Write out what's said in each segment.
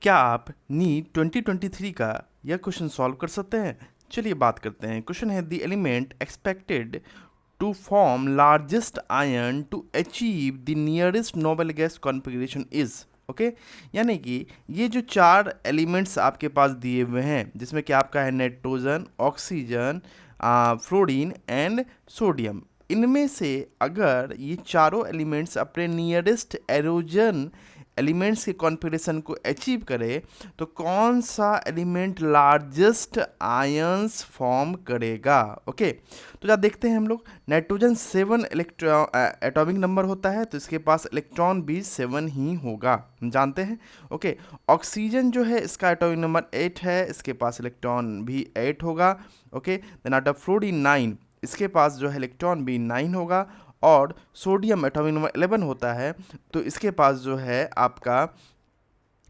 क्या आप नीट 2023 का यह क्वेश्चन सॉल्व कर सकते हैं? चलिए बात करते हैं। क्वेश्चन है the element expected to form largest ion to achieve the nearest noble gas configuration is. Okay, यानी कि ये जो चार एलिमेंट्स आपके पास दिए हुए हैं, जिसमें कि आपका है nitrogen, oxygen, fluorine and sodium, इनमें से अगर ये चारों एलिमेंट्स अपने नियरेस्ट एरोजन एलिमेंट्स के कॉन्फ़िगरेशन को अचीव करे तो कौन सा एलिमेंट लार्जेस्ट आयंस फॉर्म करेगा? ओके, तो जब देखते हैं हम लोग, नाइट्रोजन 7 इलेक्ट्रॉन एटॉमिक नंबर होता है, तो इसके पास इलेक्ट्रॉन भी 7 ही होगा, हम जानते हैं। ओके, ऑक्सीजन जो है इसका एटॉमिक नंबर 8 है, इसके पास इलेक्ट्रॉन भी 8 होगा। Okay, then out of fluorine 9, इसके पास जो है इलेक्ट्रॉन भी 9 होगा। और सोडियम एटॉमिक नंबर 11 होता है, तो इसके पास जो है आपका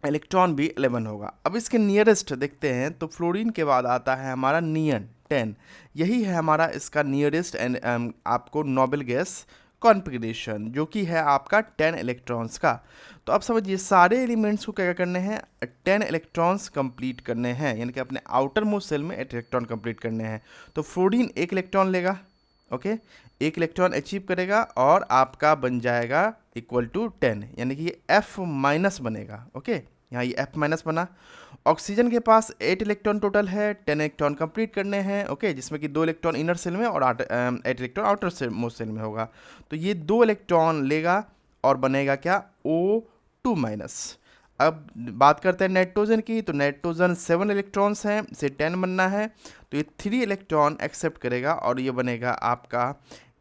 इलेक्ट्रॉन भी 11 होगा। अब इसके नियरेस्ट देखते हैं, तो फ्लोरीन के बाद आता है हमारा नियन 10, यही है हमारा इसका नियरेस्ट एंड आपको नोबल गैस कॉन्फ़िगरेशन, जो कि है आपका 10 इलेक्ट्रॉन्स का। तो अब समझिए सारे एलिमेंट्स को क्या करने हैं, 10 इलेक्ट्रॉन्स कंप्लीट करने हैं, यानी कि अपने आउटर मोस्ट सेल में 8 इलेक्ट्रॉन कंप्लीट करने हैं। तो फ्लोरीन 1 इलेक्ट्रॉन लेगा, ओके, 1 इलेक्ट्रॉन अचीव करेगा और आपका बन जाएगा इक्वल टू 10, यानी कि ये F माइनस बनेगा। ओके, यहाँ ये F माइनस बना। ऑक्सीजन के पास 8 इलेक्ट्रॉन टोटल है, 10 इलेक्ट्रॉन कंप्लीट करने हैं। ओके, जिसमें कि 2 इलेक्ट्रॉन इनर सेल में और 8 electron outer shell most shell में होगा। तो ये 2 इलेक्ट्रॉन लेगा और बनेगा क्या, O2 माइनस। अब बात करते हैं नाइट्रोजन की, तो नाइट्रोजन 7 इलेक्ट्रॉन्स हैं, इसे 10 बनना है, तो ये 3 इलेक्ट्रॉन एक्सेप्ट करेगा और ये बनेगा आपका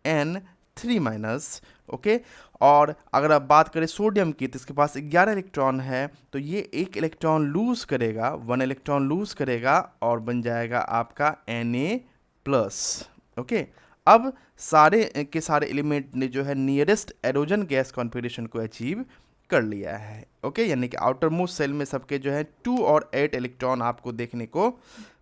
N3 माइनस। ओके, और अगर आप बात करें सोडियम की, तो इसके पास 11 इलेक्ट्रॉन है, तो ये 1 इलेक्ट्रॉन लूज करेगा, 1 इलेक्ट्रॉन लूज करेगा और बन जाएगा आपका Na प्लस। ओके, अब सारे के सारे एलिमेंट ने जो है नियरेस्ट एरोजन गैस कॉन्फ़िगरेशन को अचीव कर लिया है। ओके, यानी कि आउटर मोस्ट सेल में सबके जो है 2 और 8 इलेक्ट्रॉन आपको देखने को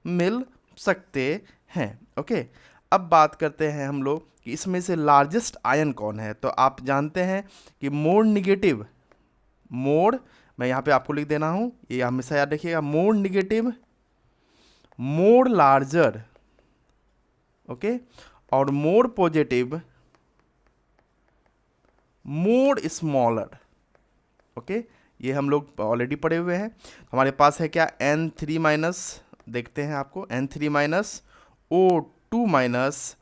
मिल सकते हैं। ओके, अब बात करते हैं हम लोग कि इसमें से लार्जेस्ट आयन कौन है। तो आप जानते हैं कि मोर निगेटिव, मोर, मैं यहाँ पे आपको लिख देना हूँ, ये हमेशा याद रखिएगा, मोर निगेटिव मोर लार्जर, ओके, और more positive more smaller. Okay, ये हम लोग ऑलरेडी पढ़े हुए हैं। हमारे पास है क्या, N3 माइनस, देखते हैं आपको, N3 minus, O2 minus,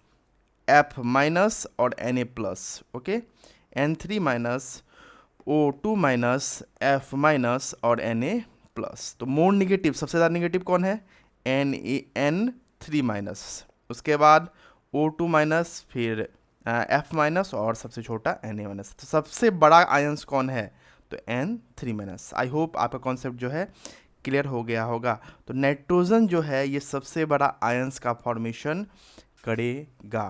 F minus और Na plus. Okay, N3 minus, O2 minus, F minus और Na प्लस। तो मोर निगेटिव, सबसे ज़्यादा निगेटिव कौन है, N3 माइनस, उसके बाद O2 माइनस, फिर F माइनस और सबसे छोटा Na माइनस। तो सबसे बड़ा आयंस कौन है, तो N3 माइनस। आई होप आपका कॉन्सेप्ट जो है क्लियर हो गया होगा। तो नाइट्रोजन जो है ये सबसे बड़ा आयंस का फॉर्मेशन करेगा।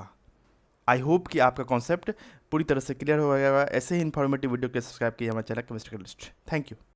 आई होप कि आपका कॉन्सेप्ट पूरी तरह से क्लियर हो गया होगा। ऐसे ही इन्फॉर्मेटिव वीडियो के लिए सब्सक्राइब कीजिए हमारे channel chemistry list. Thank you.